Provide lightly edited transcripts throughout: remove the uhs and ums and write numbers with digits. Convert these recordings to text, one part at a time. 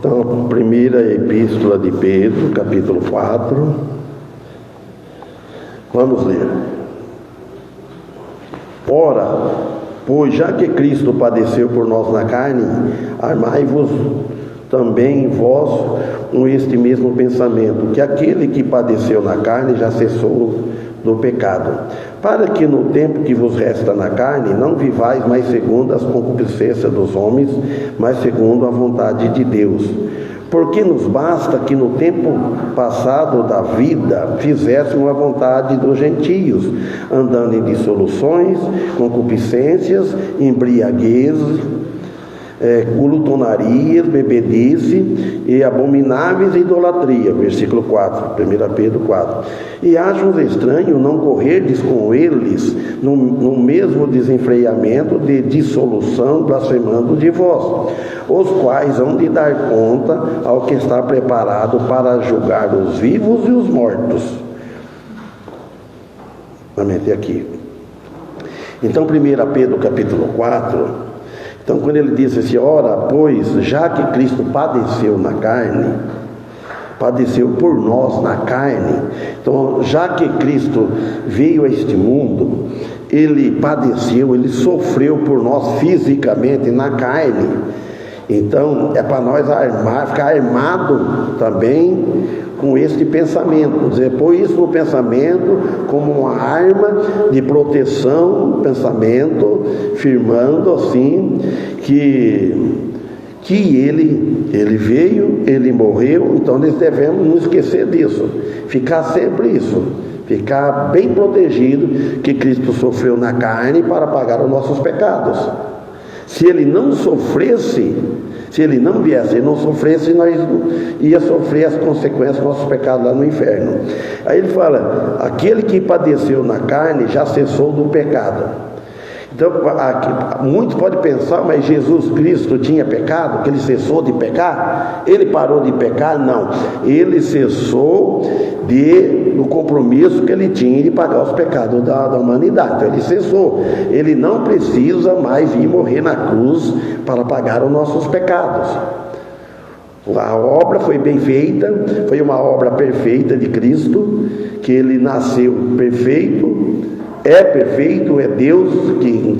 Então, primeira epístola de Pedro, capítulo 4. Vamos ler. Ora, pois já que Cristo padeceu por nós na carne, armai-vos também vós com este mesmo pensamento, que aquele que padeceu na carne já cessou do pecado, para que no tempo que vos resta na carne não vivais mais segundo as concupiscências dos homens, mas segundo a vontade de Deus. Porque nos basta que no tempo passado da vida fizéssemos a vontade dos gentios, andando em dissoluções, concupiscências, embriaguezes, glutonarias, bebedice e abomináveis idolatria. Versículo 4, 1 Pedro 4. E acham estranho não correrdes com eles no mesmo desenfreamento de dissolução, blasfemando de vós, os quais hão de dar conta ao que está preparado para julgar os vivos e os mortos. Vamos meter aqui. Então, 1 Pedro capítulo 4. Então, quando ele diz assim, ora, pois, já que Cristo padeceu na carne, padeceu por nós na carne, então, já que Cristo veio a este mundo, ele padeceu, ele sofreu por nós fisicamente na carne. Então, é para nós ficar armado também com este pensamento, dizer, pôr isso no pensamento como uma arma de proteção, pensamento, firmando assim que ele veio, ele morreu, então nós devemos não esquecer disso, ficar sempre isso, ficar bem protegido, que Cristo sofreu na carne para pagar os nossos pecados. Se ele não sofresse, se ele não viesse e não sofresse, nós ia sofrer as consequências dos nossos pecados lá no inferno. Aí ele fala, aquele que padeceu na carne já cessou do pecado. Então, muitos podem pensar, mas Jesus Cristo tinha pecado, que ele cessou de pecar? Ele parou de pecar? Não. Ele cessou do compromisso que ele tinha de pagar os pecados da humanidade. Então, ele cessou. Ele não precisa mais vir morrer na cruz para pagar os nossos pecados. A obra foi bem feita, foi uma obra perfeita de Cristo, que ele nasceu perfeito, é perfeito, é Deus que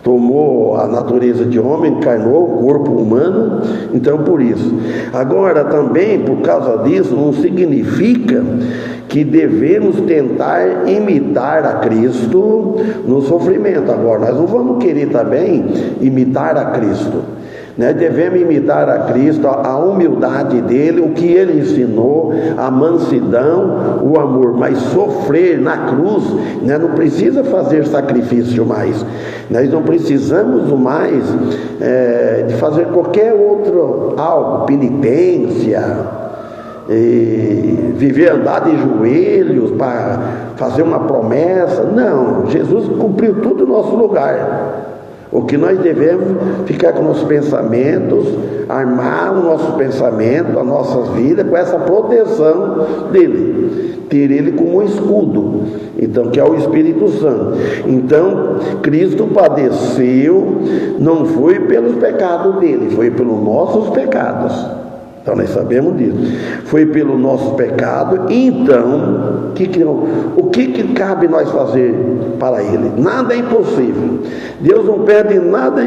tomou a natureza de homem, encarnou o corpo humano, então por isso. Agora também, por causa disso, não significa que devemos tentar imitar a Cristo no sofrimento. Agora, nós não vamos querer também imitar a Cristo. Devemos imitar a Cristo, a humildade dele, o que ele ensinou, a mansidão, o amor, mas sofrer na cruz, não precisa fazer sacrifício mais, nós não precisamos mais de fazer qualquer outro algo, penitência, viver andar de joelhos para fazer uma promessa. Não, Jesus cumpriu tudo no nosso lugar. O que nós devemos ficar com nossos pensamentos, armar o nosso pensamento, a nossa vida com essa proteção dele, ter ele como um escudo, então, que é o Espírito Santo. Então, Cristo padeceu, não foi pelos pecados dele, foi pelos nossos pecados. Então nós sabemos disso. Foi pelo nosso pecado. Então, o que cabe nós fazer para Ele? Nada é impossível. Deus não pede nada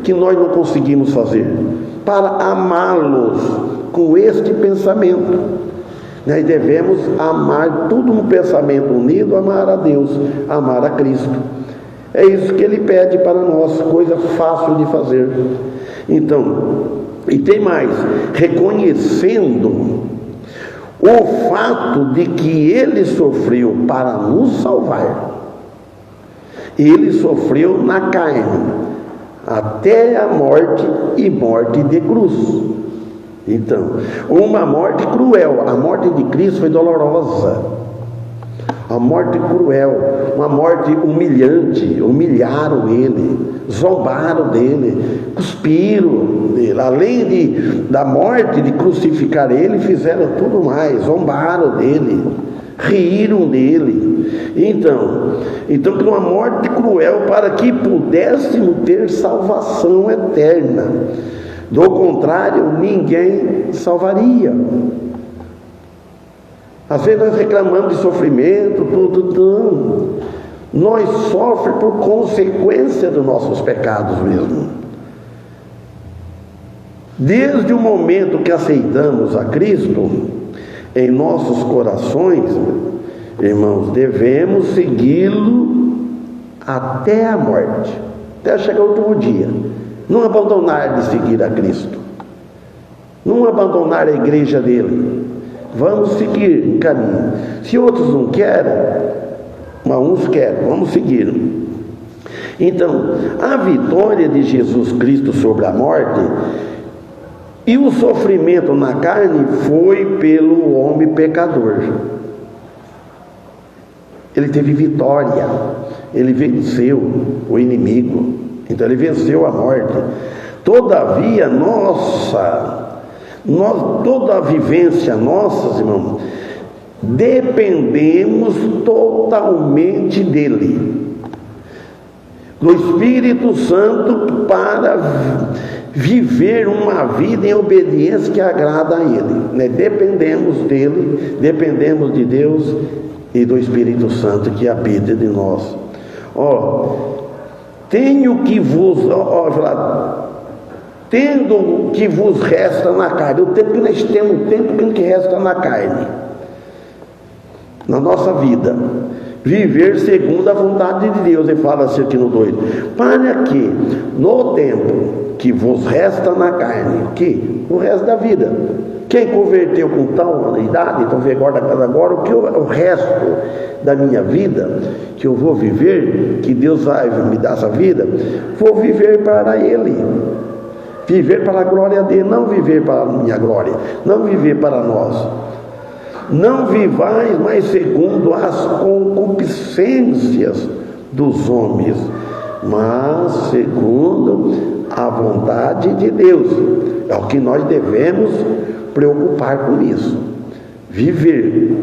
que nós não conseguimos fazer. Para amá-los com este pensamento. Nós devemos amar tudo no pensamento unido, amar a Deus, amar a Cristo. É isso que Ele pede para nós, coisa fácil de fazer. Então, e tem mais, reconhecendo o fato de que ele sofreu para nos salvar. Ele sofreu na carne, até a morte e morte de cruz. Então, uma morte cruel. A morte de Cristo foi dolorosa. A morte cruel, uma morte humilhante. Humilharam ele, zombaram dele, cuspiram dele. Além da morte, de crucificar ele, fizeram tudo mais, zombaram dele, riram dele. Então que uma morte cruel, para que pudéssemos ter salvação eterna. Do contrário, ninguém salvaria. Às vezes nós reclamamos de sofrimento, tudo. Nós sofremos por consequência dos nossos pecados mesmo. Desde o momento que aceitamos a Cristo em nossos corações, irmãos, devemos segui-lo até a morte, até chegar o último dia. Não abandonar de seguir a Cristo, não abandonar a igreja dele. Vamos seguir em caminho. Se outros não querem, mas uns querem, vamos seguir. Então, a vitória de Jesus Cristo sobre a morte e o sofrimento na carne foi pelo homem pecador. Ele teve vitória, ele venceu o inimigo, então ele venceu a morte. Todavia, toda a vivência nossa, irmãos, dependemos totalmente dele, do Espírito Santo, para viver uma vida em obediência que agrada a ele, Dependemos dele, dependemos de Deus e do Espírito Santo que habita de nós. Tenho que vos, tendo o que vos resta na carne, o tempo que nós temos, o tempo que resta na carne, na nossa vida, viver segundo a vontade de Deus. Ele fala assim aqui no 2: para que no tempo que vos resta na carne, o resto da vida, quem converteu com tal idade, então vê agora o resto da minha vida que eu vou viver, que Deus vai me dar essa vida, vou viver para ele, viver para a glória dele, não viver para a minha glória, não viver para nós. Não vivais mais segundo as concupiscências dos homens, mas segundo a vontade de Deus. É o que nós devemos preocupar com isso. Viver.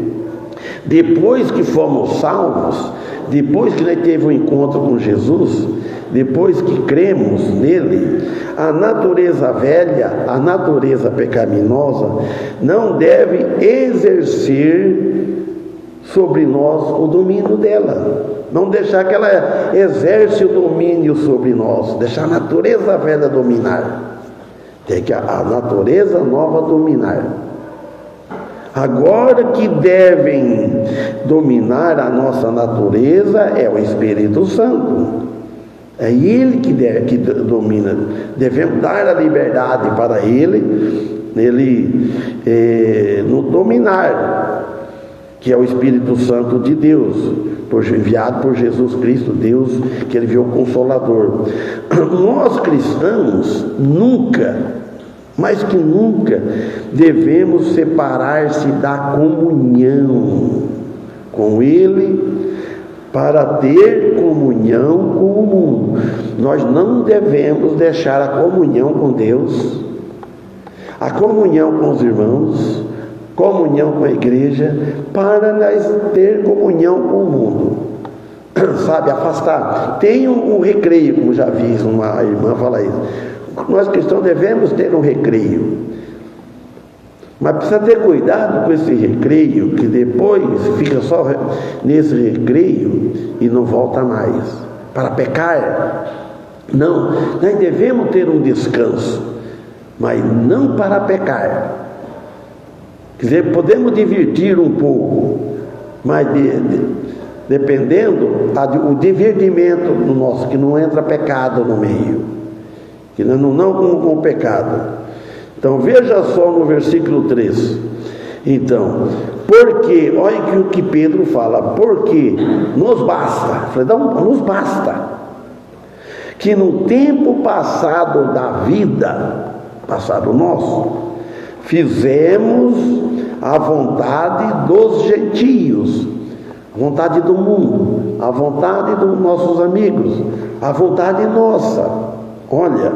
Depois que fomos salvos, depois que nós tivemos um encontro com Jesus, depois que cremos nele, a natureza velha, a natureza pecaminosa, não deve exercer sobre nós o domínio dela. Não deixar que ela exerce o domínio sobre nós, deixar a natureza velha dominar. Tem que a natureza nova dominar. Agora que devem dominar a nossa natureza é o Espírito Santo. É ele que domina. Devemos dar a liberdade para ele nos dominar, que é o Espírito Santo de Deus, enviado por Jesus Cristo, Deus, que ele viu o Consolador. Nós cristãos nunca, mais que nunca, devemos separar-se da comunhão com ele, para ter comunhão com o mundo. Nós não devemos deixar a comunhão com Deus, a comunhão com os irmãos, comunhão com a igreja, para nós ter comunhão com o mundo. Sabe, afastar. Tem um recreio, como já vi uma irmã falar isso. Nós cristãos devemos ter um recreio. Mas precisa ter cuidado com esse recreio, que depois fica só nesse recreio e não volta mais para pecar. Não, nós devemos ter um descanso, mas não para pecar. Quer dizer, podemos divertir um pouco, mas dependendo o divertimento do nosso, que não entra pecado no meio, que não com o pecado. Então veja só no versículo 3. Então, porque, olha o que Pedro fala, porque nos basta, nos basta, que no tempo passado da vida, passado nosso, fizemos a vontade dos gentios, a vontade do mundo, a vontade dos nossos amigos, a vontade nossa. Olha,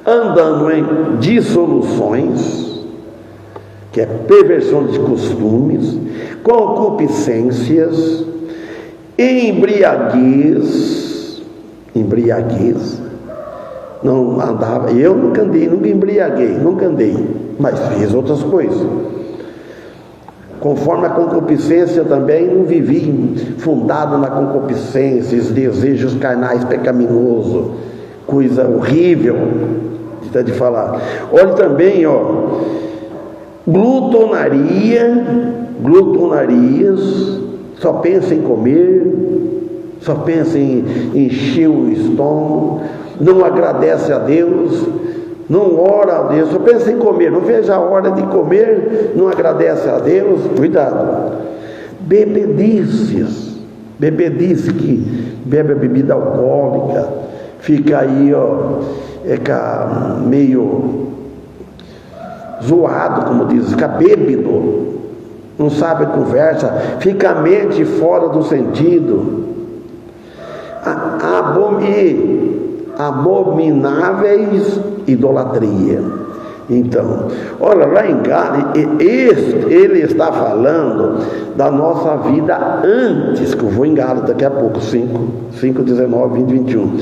andando em dissoluções, que é perversão de costumes, concupiscências, embriaguez, Não andava, eu nunca andei, nunca embriaguei, nunca andei, mas fiz outras coisas. Conforme a concupiscência também, não vivi fundado na concupiscência, os desejos carnais pecaminosos, coisa horrível de falar. Olha também, glutonarias, só pensa em comer, só pensa em encher o estômago, não agradece a Deus, não ora a Deus, só pensa em comer, não veja a hora de comer, não agradece a Deus. Cuidado. Bebedice que bebe a bebida alcoólica, fica aí meio zoado, como diz, fica bêbado, não sabe a conversa, fica a mente fora do sentido. Abomináveis idolatria. Então, olha, lá em Gálatas, ele está falando da nossa vida antes, que eu vou em Gálatas daqui a pouco, 5, 19, 20, 21.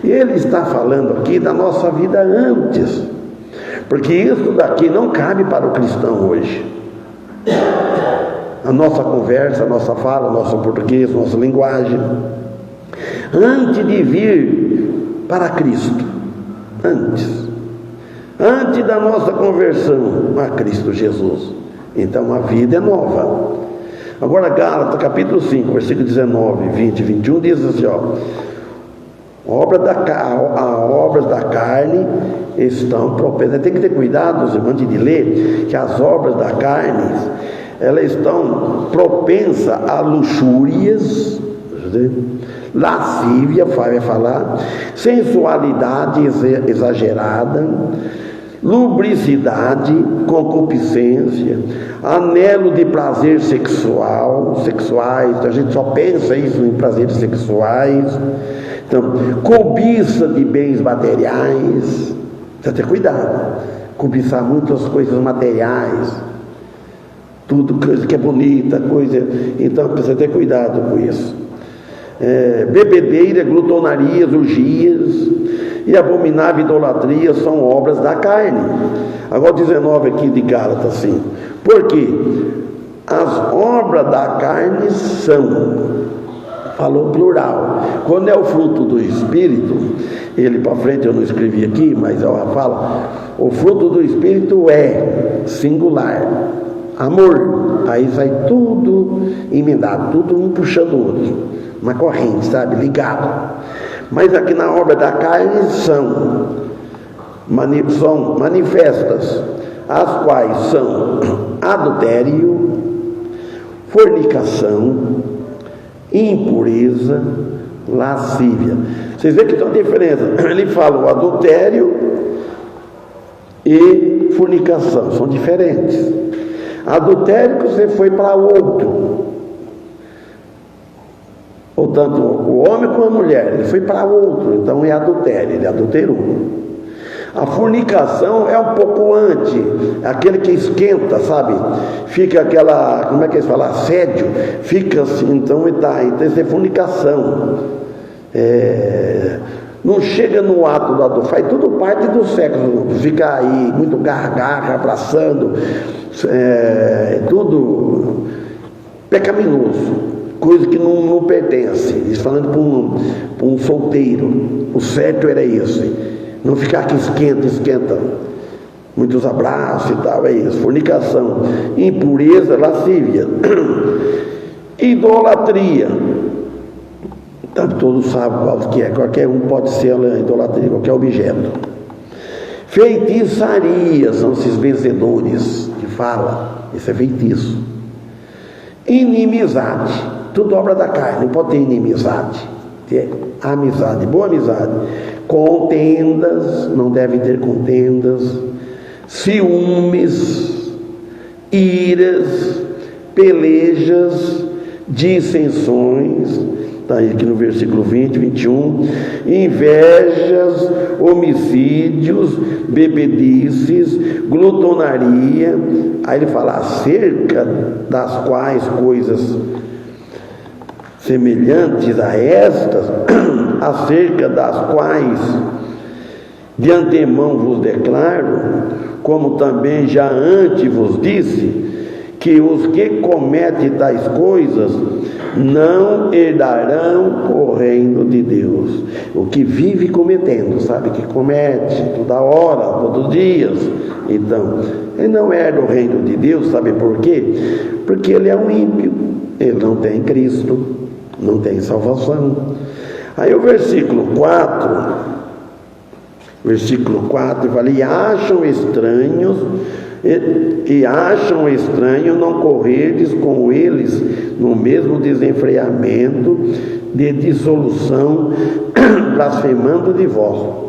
E ele está falando aqui da nossa vida antes, porque isso daqui não cabe para o cristão hoje. A nossa conversa, a nossa fala, nosso português, nossa linguagem, antes de vir para Cristo, antes da nossa conversão a Cristo Jesus. Então a vida é nova. Agora Gálatas capítulo 5, versículo 19, 20 e 21 diz assim, obras da carne estão propensas. Tem que ter cuidado, antes de ler, que as obras da carne, elas estão propensas a luxúrias, lascívia, vai falar, sensualidade exagerada, lubricidade, concupiscência, anelo de prazer sexuais, a gente só pensa isso em prazeres sexuais. Então, cobiça de bens materiais, precisa ter cuidado, cobiçar muitas coisas materiais, tudo coisa que é bonita, então precisa ter cuidado com isso. Bebedeira, glutonarias, orgias e abominável idolatria são obras da carne. Agora 19 aqui de Gálatas, assim, porque as obras da carne falou plural. Quando é o fruto do Espírito, ele para frente eu não escrevi aqui, mas ela fala, o fruto do Espírito é singular, amor. Aí sai tudo emendado, tudo um puxando o outro, uma corrente, sabe, ligado. Mas aqui na obra da carne são manifestas, as quais são adultério, fornicação, impureza, lascívia. Vocês veem que tem uma diferença. Ele fala o adultério e fornicação, são diferentes. Adultério que você foi para outro, ou tanto o homem como a mulher, ele foi para outro, então é adultério, ele adulterou. A fornicação é um pouco antes, aquele que esquenta, sabe? Fica aquela, como é que eles falam? Assédio, fica assim, então isso é fornicação. Não chega no ato do adulto, faz tudo parte do sexo, fica aí muito gargarra, abraçando, tudo pecaminoso, coisa que não pertence. Eles falando para um solteiro, o certo era esse, não ficar que esquenta, muitos abraços e tal, é isso. Fornicação, impureza, lascívia, idolatria. Então, todos sabem qual que é, qualquer um pode ser idolatria, qualquer objeto. Feitiçaria, são esses vencedores que fala, isso é feitiço. Inimizade, tudo obra da carne, não pode ter inimizade, ter amizade, boa amizade. Contendas, não devem ter contendas, ciúmes, iras, pelejas, dissensões. Está aí aqui no versículo 20, 21, invejas, homicídios, bebedices, glutonaria. Aí ele fala acerca das quais coisas semelhantes a estas, acerca das quais De antemão vos declaro, como também já antes vos disse, que os que cometem tais coisas não herdarão o reino de Deus. O que vive cometendo, sabe, que comete toda hora, todos os dias, então, ele não herda o reino de Deus, sabe por quê? Porque ele é um ímpio, ele não tem Cristo, não tem salvação. Aí o versículo 4 fala: e acham estranho não correrdes com eles no mesmo desenfreamento de dissolução, blasfemando de vós.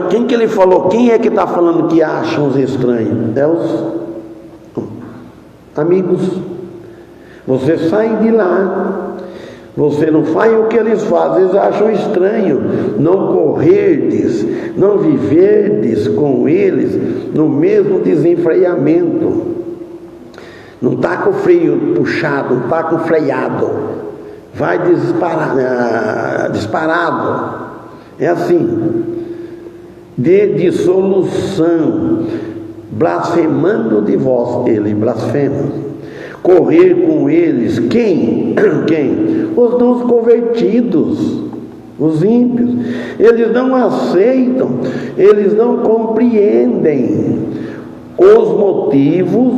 Quem que ele falou? Quem é que está falando que acham os estranhos? É os amigos. Você sai de lá, você não faz o que eles fazem, eles acham estranho não correrdes, não viverdes com eles no mesmo desenfreamento. Não está com o freio puxado, não está com o freado, vai disparado. É assim, de dissolução, blasfemando de vós, ele blasfema. Correr com eles, quem? Os não convertidos, os ímpios. Eles não aceitam, eles não compreendem os motivos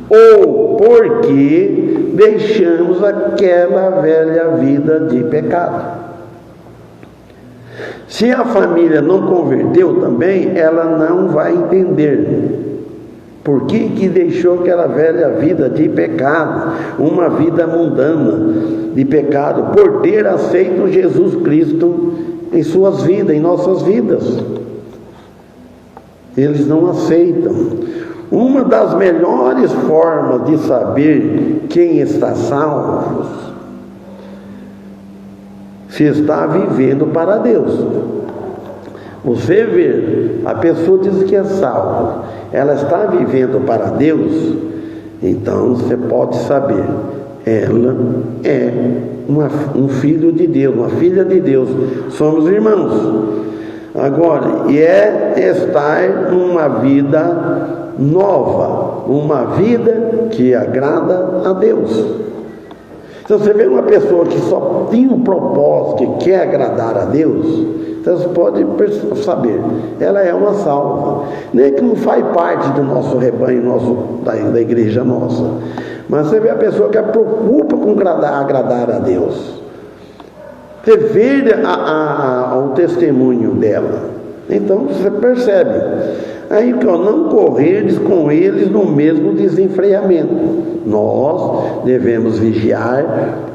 ou porquê deixamos aquela velha vida de pecado. Se a família não converteu também, ela não vai entender por que deixou aquela velha vida de pecado, uma vida mundana de pecado, por ter aceito Jesus Cristo em suas vidas, em nossas vidas. Eles não aceitam. Uma das melhores formas de saber quem está salvo, se está vivendo para Deus. Você vê, a pessoa diz que é salva, ela está vivendo para Deus, então você pode saber, ela é um filho de Deus, uma filha de Deus, somos irmãos. Agora, estar numa vida nova, uma vida que agrada a Deus. Se você vê uma pessoa que só tem um propósito, que quer agradar a Deus, então você pode saber, ela é uma salva, nem que não faz parte do nosso rebanho, da igreja nossa, mas você vê a pessoa que preocupa com agradar a Deus, você vê o testemunho dela, então você percebe. Aí que não correrdes com eles no mesmo desenfreamento. Nós devemos vigiar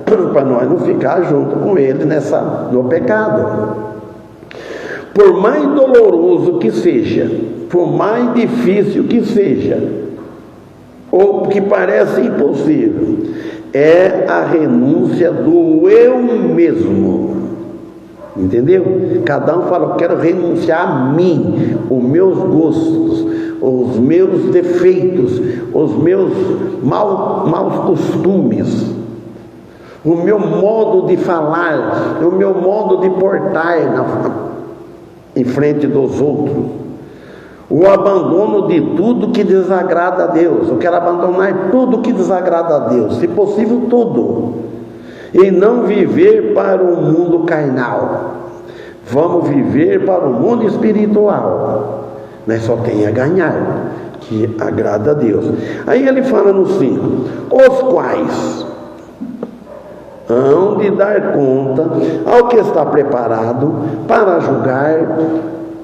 para nós não ficar junto com eles no pecado. Por mais doloroso que seja, por mais difícil que seja, ou que parece impossível, é a renúncia do eu mesmo. Entendeu? Cada um fala: eu quero renunciar a mim, os meus gostos, os meus defeitos, os meus maus costumes, o meu modo de falar, o meu modo de portar em frente dos outros, o abandono de tudo que desagrada a Deus. Eu quero abandonar tudo que desagrada a Deus, se possível tudo, e não viver para o mundo carnal. Vamos viver para o mundo espiritual, mas só tem a ganhar, que agrada a Deus. Aí ele fala no 5: os quais hão de dar conta ao que está preparado para julgar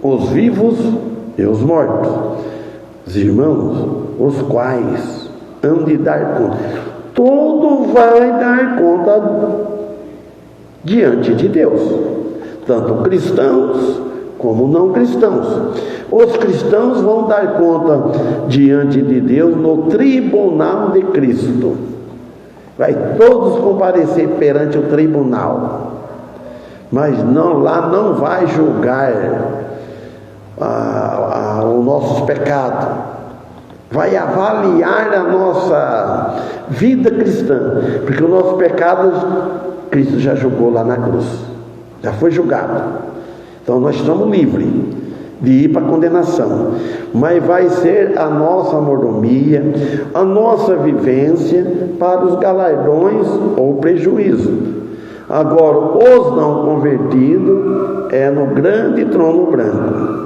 os vivos e os mortos. Os irmãos, os quais hão de dar conta, todo vai dar conta diante de Deus, tanto cristãos como não cristãos. Os cristãos vão dar conta diante de Deus no tribunal de Cristo. Vai todos comparecer perante o tribunal, mas lá não vai julgar os nossos pecados, vai avaliar a nossa vida cristã, porque o nosso pecado Cristo já julgou lá na cruz, já foi julgado. Então nós estamos livres de ir para a condenação, mas vai ser a nossa mordomia, a nossa vivência para os galardões ou prejuízo. Agora, os não convertidos é no grande trono branco.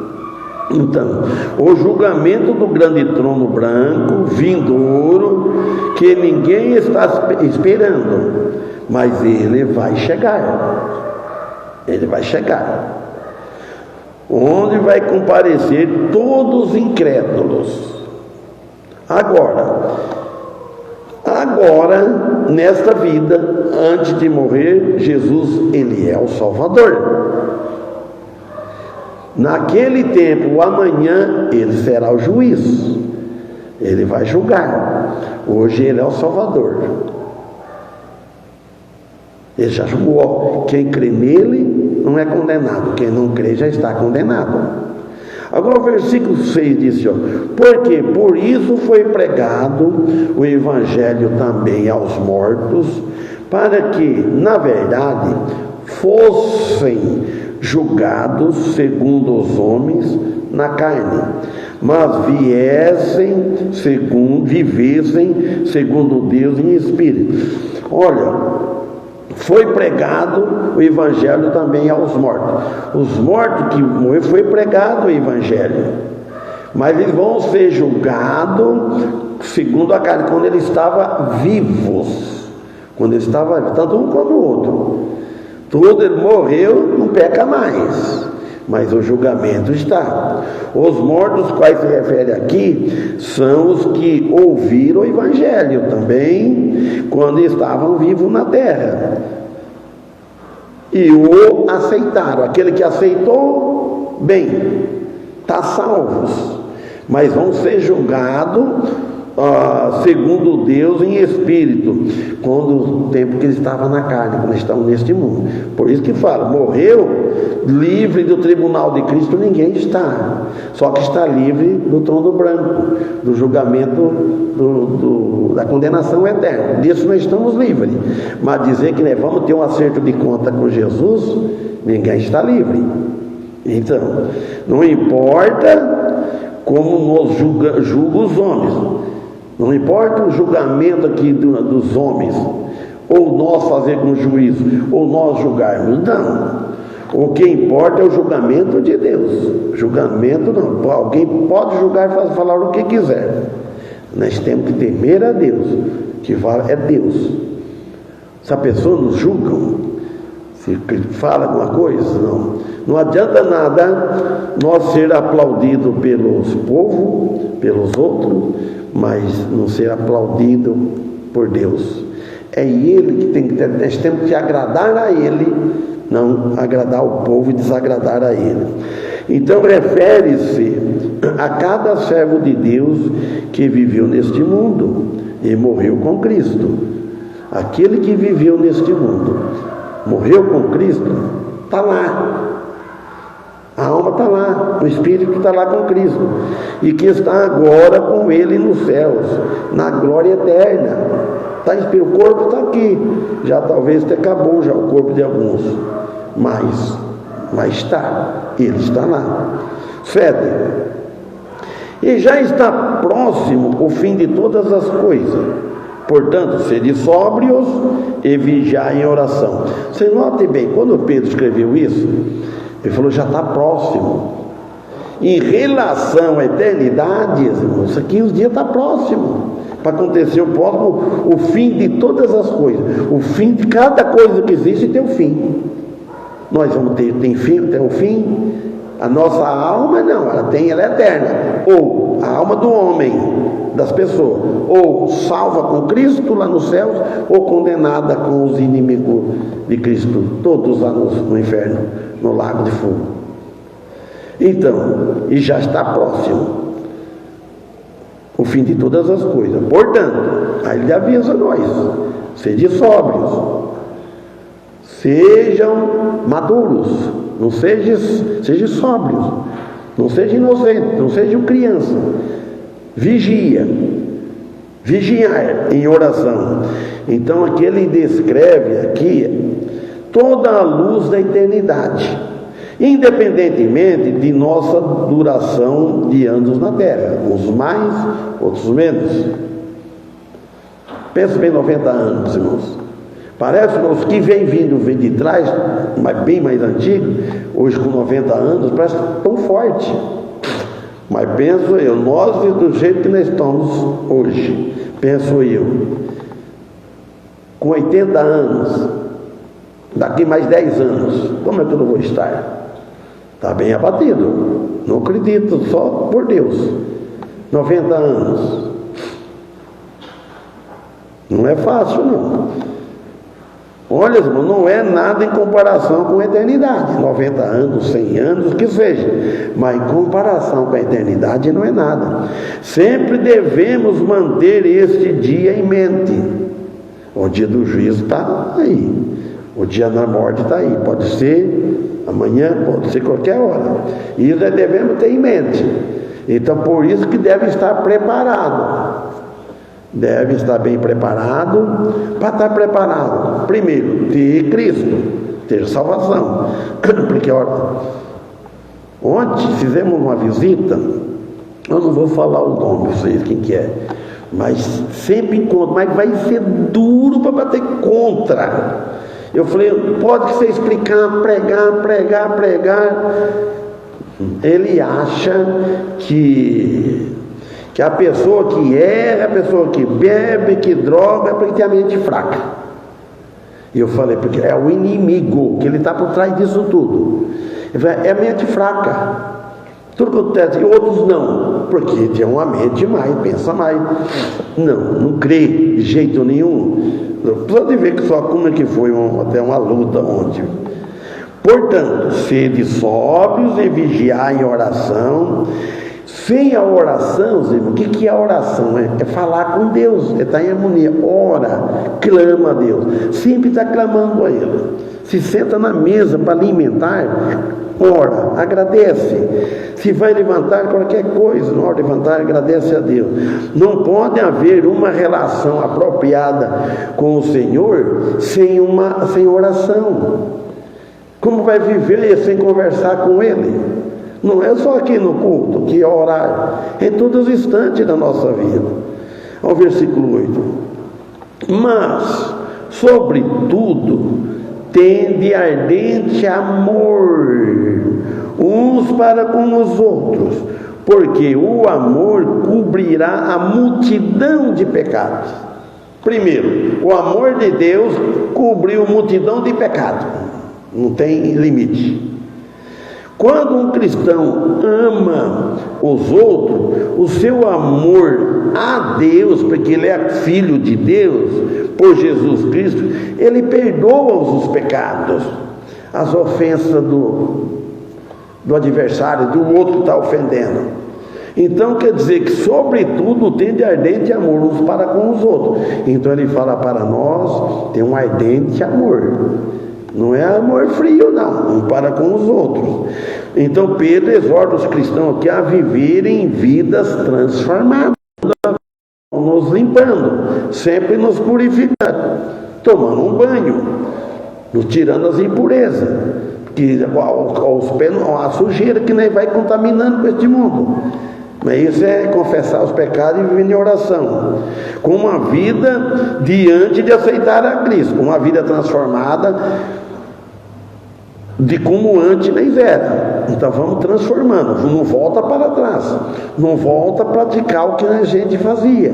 Então, o julgamento do grande trono branco, vindouro, que ninguém está esperando, mas ele vai chegar. Ele vai chegar. Onde vai comparecer todos os incrédulos. Agora, nesta vida, antes de morrer, Jesus, ele é o Salvador. Naquele tempo, amanhã, ele será o juiz. Ele vai julgar. Hoje ele é o Salvador. Ele já julgou. Quem crê nele não é condenado. Quem não crê já está condenado. Agora o versículo 6 diz: porque por isso foi pregado o evangelho também aos mortos, para que, na verdade, fossem julgados segundo os homens na carne, mas vivessem segundo Deus em espírito. Olha, foi pregado o evangelho também aos mortos. Os mortos que morreram, foi pregado o evangelho, mas eles vão ser julgados segundo a carne, quando eles estavam vivos, tanto um como o outro. Tudo, ele morreu, não peca mais, mas o julgamento está. Os mortos, quais se refere aqui, são os que ouviram o evangelho também, quando estavam vivos na terra, e o aceitaram. Aquele que aceitou, bem, está salvos, mas vão ser julgados segundo Deus em espírito, quando o tempo que ele estava na carne, quando estão neste mundo. Por isso que fala, morreu, livre do tribunal de Cristo ninguém está, só que está livre do trono branco, do julgamento, da condenação eterna. Disso nós estamos livres, mas dizer que nós vamos ter um acerto de conta com Jesus, ninguém está livre. Então, não importa como nos julga os homens, não importa o julgamento aqui dos homens, ou nós fazermos juízo, ou nós julgarmos, não. O que importa é o julgamento de Deus. Julgamento não, alguém pode julgar e falar o que quiser. Nós temos que temer a Deus, que fala é Deus. Se a pessoa nos julga, se fala alguma coisa, não adianta nada nós ser aplaudidos pelos povos, pelos outros, mas não ser aplaudido por Deus. É Ele que tem que ter, nós temos que agradar a Ele, não agradar o povo e desagradar a Ele. Então refere-se a cada servo de Deus que viveu neste mundo e morreu com Cristo. Aquele que viveu neste mundo, morreu com Cristo, está lá. A alma está lá, o espírito está lá com Cristo, e que está agora com Ele nos céus, na glória eterna. O corpo está aqui, já talvez até acabou já o corpo de alguns, mas está, Ele está lá. 7. E já está próximo o fim de todas as coisas. Portanto, sede sóbrios e vigiai em oração. Você note bem, quando Pedro escreveu isso, ele falou, já está próximo. Em relação à eternidade, irmãos, isso aqui os dias está próximo. Para acontecer o próximo, o fim de todas as coisas. O fim de cada coisa que existe tem um fim. Nós vamos tem fim, tem um fim. A nossa alma não, ela é eterna. Ou a alma do homem, das pessoas, ou salva com Cristo lá nos céus, ou condenada com os inimigos de Cristo, todos lá no inferno, no lago de fogo. Então, e já está próximo o fim de todas as coisas. Portanto, aí ele avisa nós, sede sóbrios, sejam maduros, não sejam sóbrios, não sejam inocentes, não sejam crianças. Vigiar em oração. Então aqui ele descreve aqui toda a luz da eternidade. independentemente de nossa duração de anos na terra, uns mais, outros menos. Pensa bem, 90 anos, irmãos. Parece que os que vem de trás, mas bem mais antigo, hoje com 90 anos, parece tão forte. Mas penso eu, nós do jeito que nós estamos hoje, penso eu, com 80 anos, daqui mais 10 anos, como é que eu não vou estar? Está bem abatido, não acredito, só por Deus. 90 anos, não é fácil não. Olha, irmão, não é nada em comparação com a eternidade. 90 anos, 100 anos, o que seja. Mas em comparação com a eternidade não é nada. Sempre devemos manter este dia em mente. O dia do juízo está aí. O dia da morte está aí. Pode ser amanhã, pode ser qualquer hora. E isso nós devemos ter em mente. Então, por isso que deve estar preparado. Deve estar bem preparado. Para estar preparado, primeiro, ter Cristo, ter salvação. Porque, olha, ontem fizemos uma visita, eu não vou falar o nome, vocês quem que é, mas sempre encontro, mas vai ser duro para bater contra. Eu falei, pode você explicar, pregar. Ele acha que a pessoa que erra, a pessoa que bebe, que droga, é porque tem a mente fraca. E eu falei, porque é o inimigo, que ele está por trás disso tudo. Ele falou, é a mente fraca. Tudo que acontece, e outros não, porque tem uma mente mais, pensa mais. Não crê de jeito nenhum. Pode ver que só como é que foi até uma luta ontem. Portanto, sede sóbrios e vigiar em oração. Sem a oração, irmão, o que é a oração? É falar com Deus, é estar em harmonia. Ora, clama a Deus, sempre está clamando a Ele. Se senta na mesa para alimentar, ora, agradece. Se vai levantar qualquer coisa, na hora de levantar, agradece a Deus. Não pode haver uma relação apropriada com o Senhor sem oração. Como vai viver sem conversar com Ele? Não é só aqui no culto que é orar, em todos os instantes da nossa vida. Ao versículo 8. Mas, sobretudo, tende ardente amor uns para com os outros, porque o amor cobrirá a multidão de pecados. Primeiro, o amor de Deus cobriu multidão de pecados, não tem limite. Quando um cristão ama os outros, o seu amor a Deus, porque ele é filho de Deus, por Jesus Cristo, ele perdoa os pecados, as ofensas do adversário, do outro que está ofendendo. Então quer dizer que, sobretudo, tem de ardente amor uns para com os outros. Então ele fala para nós, tem um ardente amor. Não é amor frio, não para com os outros. Então Pedro exorta os cristãos aqui a viverem vidas transformadas, nos limpando, sempre nos purificando, tomando um banho, nos tirando as impurezas, que aos pés, a sujeira que nem vai contaminando com este mundo. Mas isso é confessar os pecados e viver em oração, com uma vida diante de aceitar a Cristo, uma vida transformada de como antes nem era. Então vamos transformando, não volta para trás, não volta a praticar o que a gente fazia.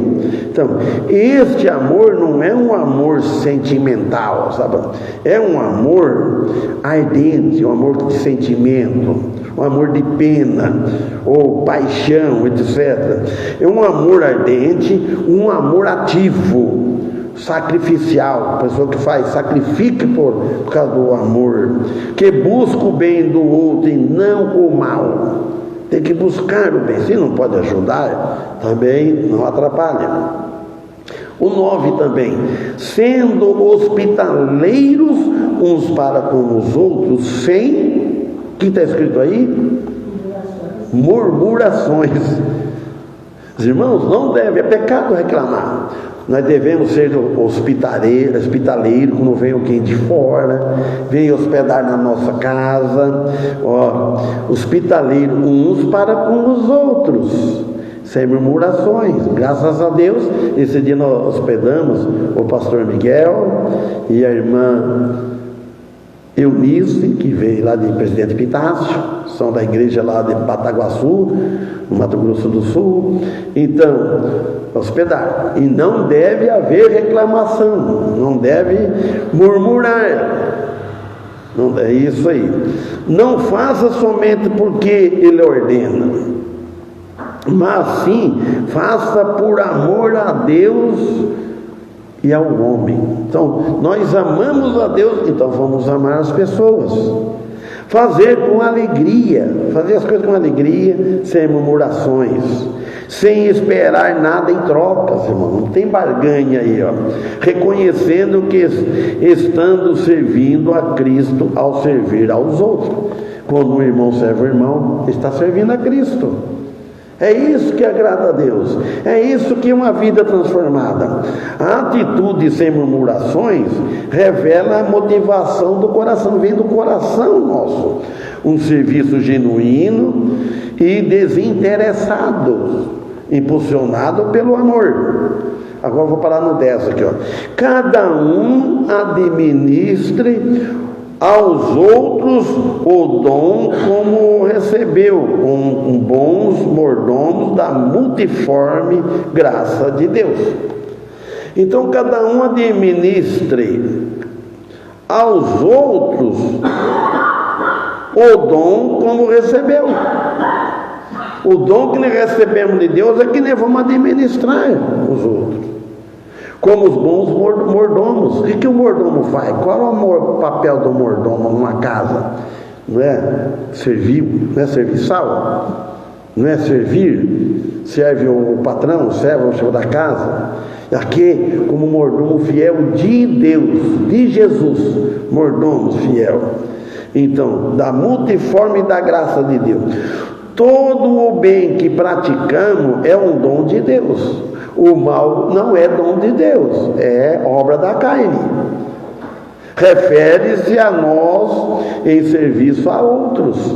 Então, este amor não é um amor sentimental, sabe? É um amor ardente, um amor de sentimento, um amor de pena ou paixão, etc. É um amor ardente, um amor ativo, sacrificial, pessoa que sacrifica por causa do amor, que busca o bem do outro e não o mal. Tem que buscar o bem. Se não pode ajudar, também não atrapalha. O 9 também, sendo hospitaleiros uns para com os outros, sem, o que está escrito aí? Murmurações. Os irmãos, não deve, é pecado reclamar. Nós devemos ser hospitaleiro quando vem alguém de fora, vem hospedar na nossa casa, hospitaleiro uns para com os outros, sem murmurações. Graças a Deus, esse dia nós hospedamos o pastor Miguel e a irmã Eunice, que veio lá de Presidente Pitácio, são da igreja lá de Bataguaçu, no Mato Grosso do Sul. Então, hospedar. E não deve haver reclamação, não deve murmurar. Não é isso aí. Não faça somente porque ele ordena, mas sim faça por amor a Deus e ao homem. Então, nós amamos a Deus, então vamos amar as pessoas. Fazer com alegria, fazer as coisas com alegria, sem murmurações, sem esperar nada em trocas, irmão. Não tem barganha aí, ó. Reconhecendo que estando servindo a Cristo ao servir aos outros. Quando um irmão serve o irmão, está servindo a Cristo. É isso que agrada a Deus. É isso que é uma vida transformada. A atitude sem murmurações revela a motivação do coração. Vem do coração nosso. Um serviço genuíno e desinteressado, impulsionado pelo amor. Agora vou parar no 10 aqui, ó. Cada um administre aos outros o dom como recebeu, com bons mordomos da multiforme graça de Deus. Então cada um administre aos outros o dom como recebeu. O dom que nós recebemos de Deus é que nós vamos administrar os outros como os bons mordomos. O que o mordomo faz? Qual é o papel do mordomo numa casa? Não é servir, não é serviçal, não é servir, serve o patrão, serve o senhor da casa. Aqui, como mordomo fiel de Deus, de Jesus, mordomo fiel. Então, da multiforme da graça de Deus. Todo o bem que praticamos é um dom de Deus. O mal não é dom de Deus, é obra da carne. Refere-se a nós em serviço a outros,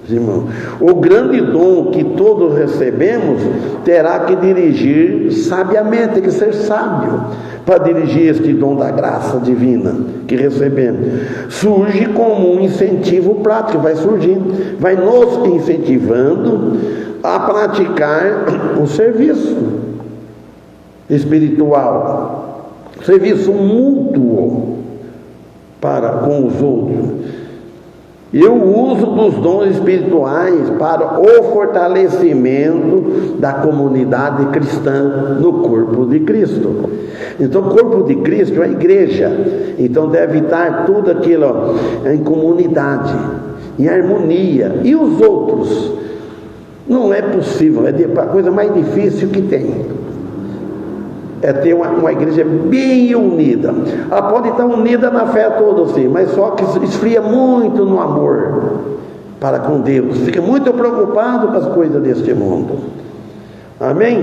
irmão. O grande dom que todos recebemos terá que dirigir sabiamente, tem que ser sábio para dirigir este dom da graça divina que recebemos. Surge como um incentivo prático, vai surgindo, vai nos incentivando a praticar o serviço espiritual, serviço mútuo para com os outros. E o uso dos dons espirituais para o fortalecimento da comunidade cristã no corpo de Cristo. Então, o corpo de Cristo é a igreja. Então, deve estar tudo aquilo em comunidade, em harmonia. E os outros? Não é possível, é a coisa mais difícil que tem. É ter uma igreja bem unida. Ela pode estar unida na fé toda, sim, mas só que esfria muito no amor para com Deus. Fica muito preocupado com as coisas deste mundo. Amém?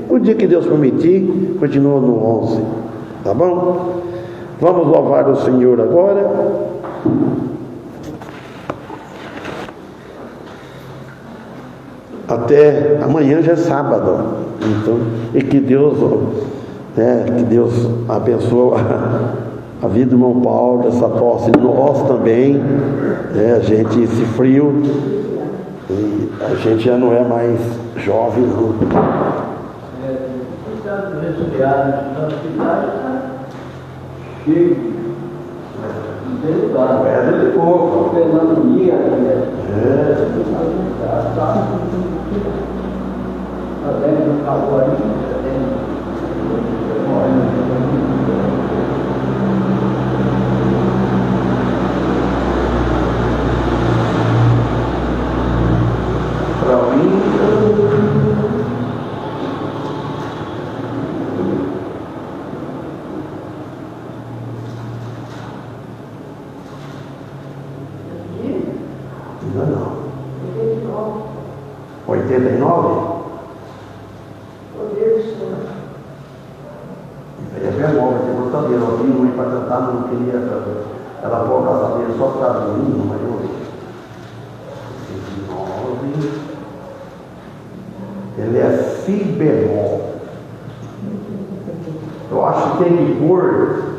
O dia que Deus permitir, continua no 11. Tá bom? Vamos louvar o Senhor agora. Até amanhã já é sábado. Então, e que Deus abençoe a vida do irmão Paulo, dessa posse, nós também, a gente, esse frio, e a gente já não é mais jovem, não. Tanto resfriado na cidade, cheio, não tem lugar. Pedra de coco. Pneumonia, Tá vendo o calor aí? Para mim, não. 89? caçadeira. Eu vi uma para cantar, não queria. Ela pôr a caçadeira só por causa do menino, mas eu. 9. Ele é si bemol. Eu acho que tem que pôr.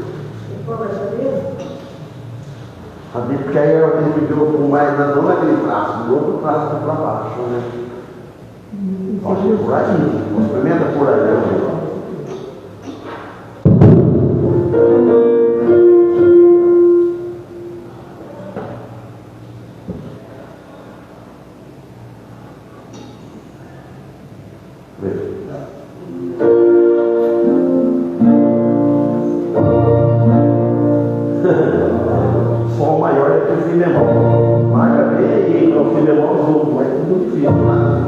Porque aí eu tenho que ver com mais, não naquele traço, do outro traço para baixo, né? Acho que por aí, experimenta por aí, né? Sol maior é que o si bemol. Marca bem aí, o si bemol junto, mas tudo difícil, né?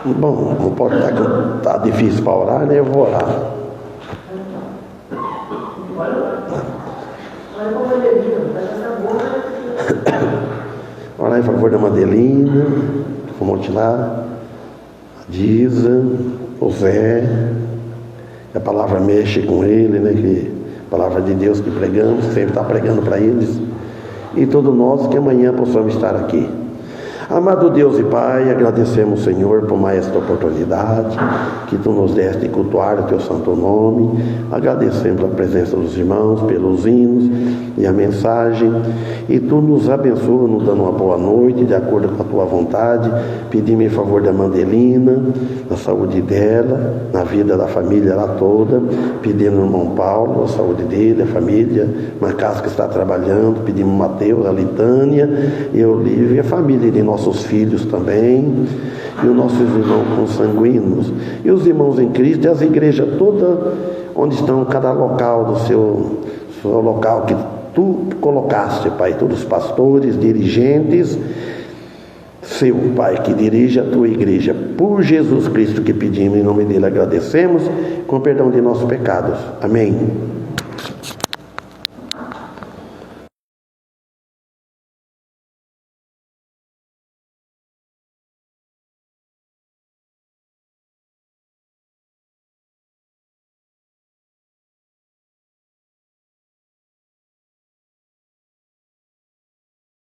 Bom, não pode estar tá difícil para orar, né? Eu vou orar. Orar em favor da Madelina, vamos lá, a Diza, o Zé, a palavra mexe com ele, né? Que a palavra de Deus que pregamos, sempre está pregando para eles, e todos nós que amanhã possamos estar aqui. Amado Deus e Pai, agradecemos, Senhor, por mais esta oportunidade que Tu nos deste de cultuar o Teu santo nome. Agradecemos a presença dos irmãos, pelos hinos e a mensagem. E Tu nos abençoa, nos dando uma boa noite, de acordo com a Tua vontade. Pedimos em favor da Mandelina, na saúde dela, na vida da família lá toda. Pedimos ao irmão Paulo, a saúde dele, a família, na casa que está trabalhando. Pedimos a Mateus, a Litânia e a Olívia e a família de nossos filhos também, e os nossos irmãos consanguíneos, e os irmãos em Cristo, e as igrejas todas, onde estão cada local do seu local que Tu colocaste, Pai, todos os pastores, dirigentes, seu Pai, que dirige a Tua igreja, por Jesus Cristo que pedimos, em nome dele agradecemos, com perdão de nossos pecados. Amém.